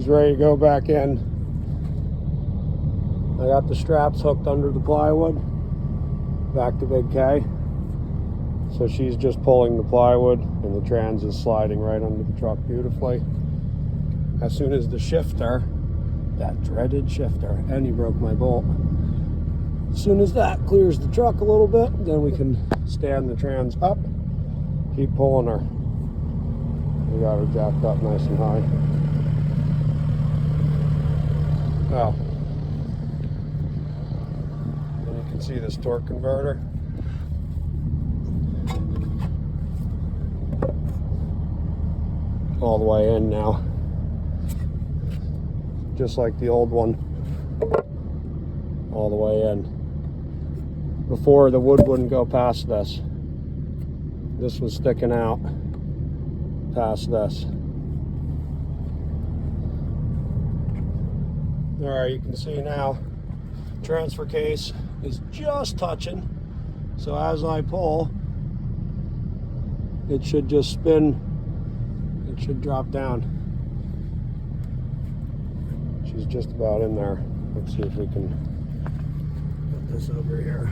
She's ready to go back in. I got the straps hooked under the plywood, back to Big K. So she's just pulling the plywood and the trans is sliding right under the truck beautifully. As soon as the shifter, that dreaded shifter, and he broke my bolt. As soon as that clears the truck a little bit, then we can stand the trans up, keep pulling her. We got her jacked up nice and high. Now, and you can see this torque converter. All the way in now. Just like the old one. All the way in. Before, the wood wouldn't go past this. This was sticking out past this. Alright, you can see now transfer case is just touching. So as I pull, it should just spin. It should drop down. She's just about in there. Let's see if we can put this over here.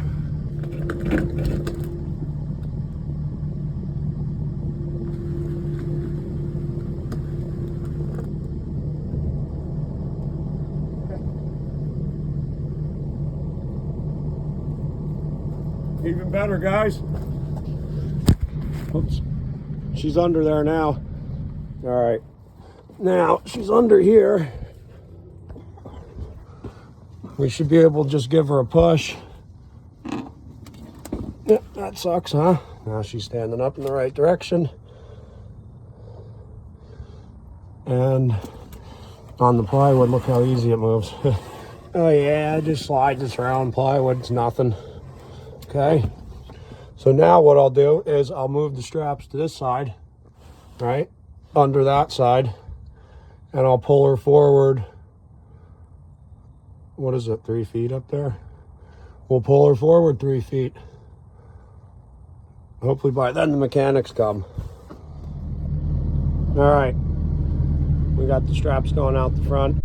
Even better, guys. Oops. She's under there now. All right. Now she's under here. We should be able to just give her a push. Yep, that sucks, huh? Now she's standing up in the right direction. And on the plywood, look how easy it moves. Oh yeah, I just slide this around plywood, it's nothing. Okay, so now what I'll do is I'll move the straps to this side, right, under that side, and I'll pull her forward. What is it, 3 feet up there? We'll pull her forward 3 feet. Hopefully by then the mechanics come. All right, we got the straps going out the front.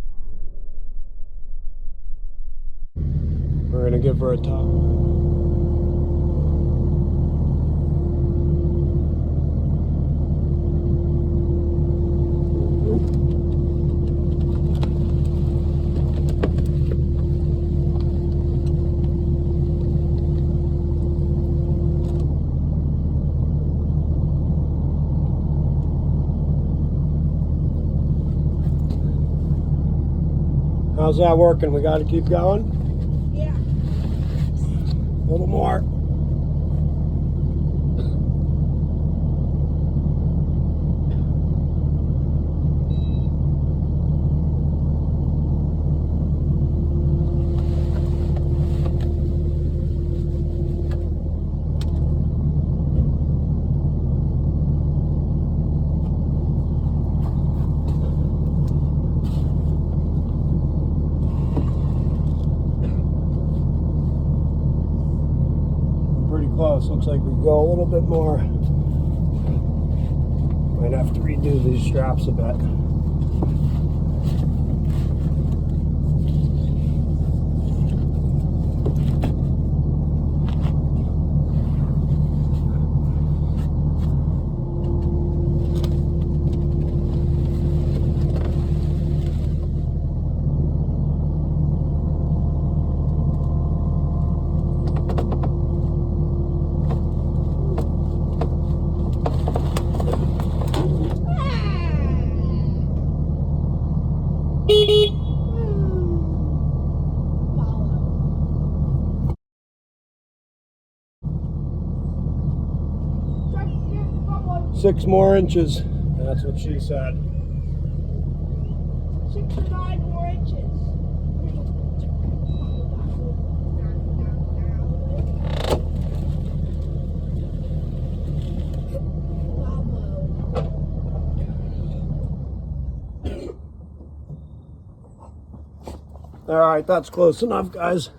We're gonna give her a tug. How's that working? We got to keep going? Yeah. A little more. Close. Looks like we go a little bit more. Might have to redo these straps a bit. Six more inches. That's what she said. 6 to 9 more inches. All right, that's close enough, guys.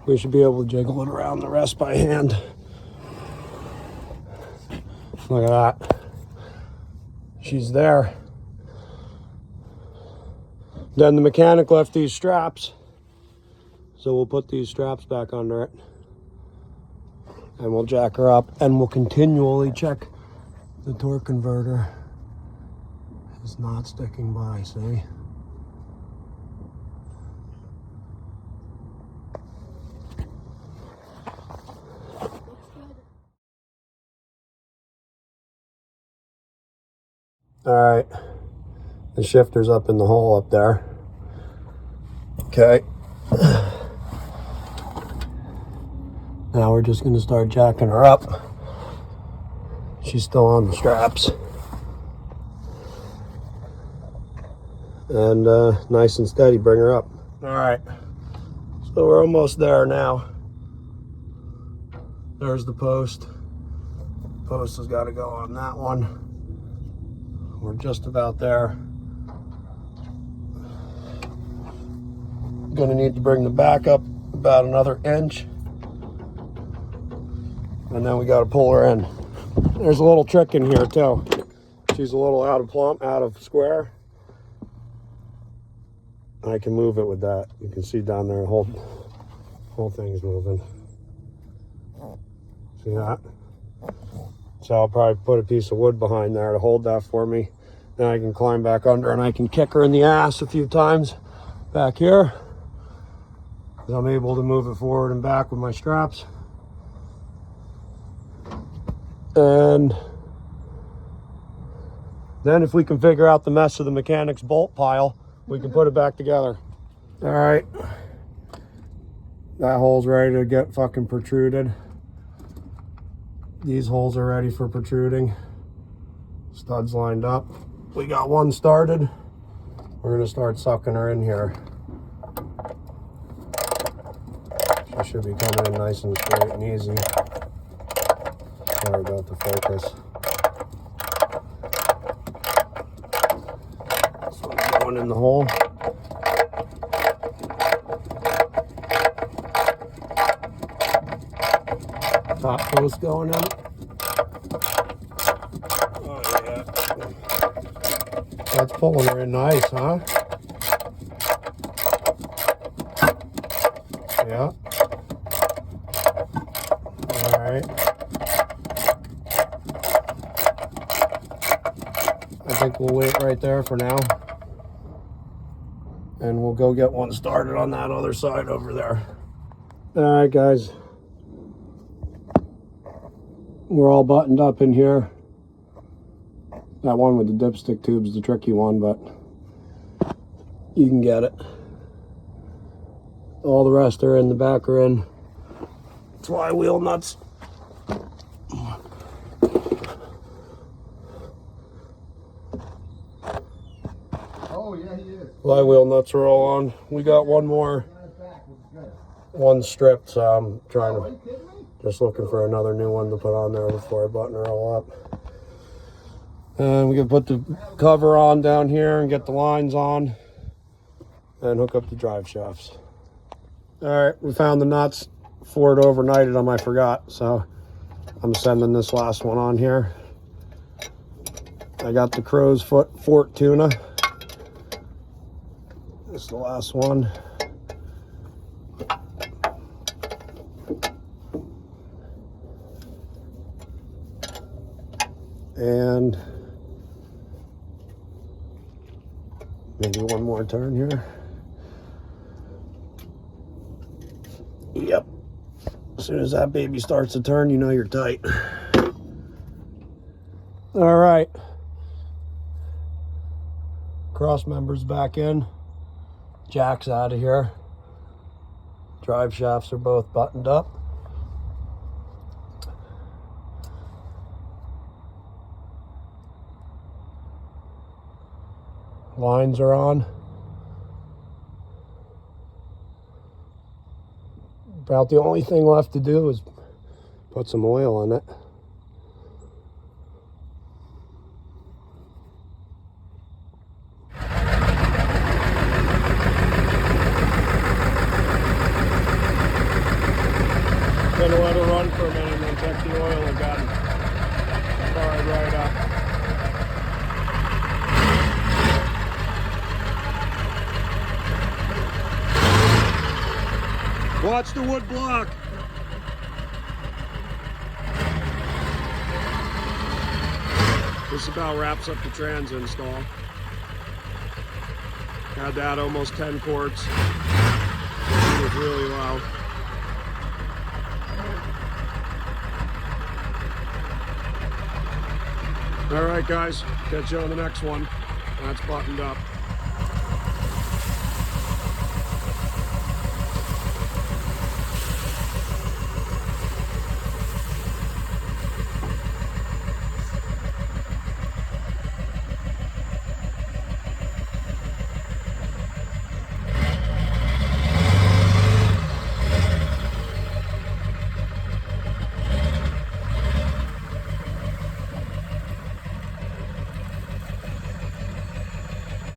We should be able to jiggle it around the rest by hand. Look at that. she's there. Then the mechanic left these straps, so we'll put these straps back under it and we'll jack her up, and we'll continually check the torque converter. It's not sticking by, see? All right, the shifter's up in the hole up there. Okay. Now we're just gonna start jacking her up. She's still on the straps. And nice and steady, bring her up. All right, so we're almost there now. There's the post. Post has got to go on that one. We're just about there. Gonna need to bring the back up about another inch. And then we got to pull her in. There's a little trick in here too. She's a little out of square. I can move it with that. You can see down there, the whole thing's moving. See that? So I'll probably put a piece of wood behind there to hold that for me. Then I can climb back under and I can kick her in the ass a few times back here. I'm able to move it forward and back with my straps. And then if we can figure out the mess of the mechanic's bolt pile, we can put it back together. All right. That hole's ready to get fucking protruded. These holes are ready for protruding. Studs lined up. We got one started. We're gonna start sucking her in here. She should be coming in nice and straight and easy. Sorry about the focus. This one's going in the hole. Top post going in. Oh yeah. That's pulling her in nice, huh? Yeah. All right. I think we'll wait right there for now. And we'll go get one started on that other side over there. All right, guys. We're all buttoned up in here. That one with the dipstick tube is the tricky one, but you can get it. All the rest are in, the back are in. Flywheel nuts. Oh yeah, he is. Flywheel nuts are all on. We got one more. One stripped, so I'm trying to, just looking for another new one to put on there before I button her all up. And we can put the cover on down here and get the lines on and hook up the drive shafts. All right, we found the nuts. Ford overnighted them, I forgot, so I'm sending this last one on here. I got the crow's foot fort tuna. This is the last one. And maybe one more turn here. Yep. As soon as that baby starts to turn, you know you're tight. All right. Cross members back in. Jack's out of here. Drive shafts are both buttoned up. Lines are on. About the only thing left to do is put some oil in it. Gonna let her run for a minute and then check the oil again. Fire it right up. Watch the wood block. This about wraps up the trans install. Had that almost 10 quarts. It was really loud. All right, guys, catch you on the next one. That's buttoned up.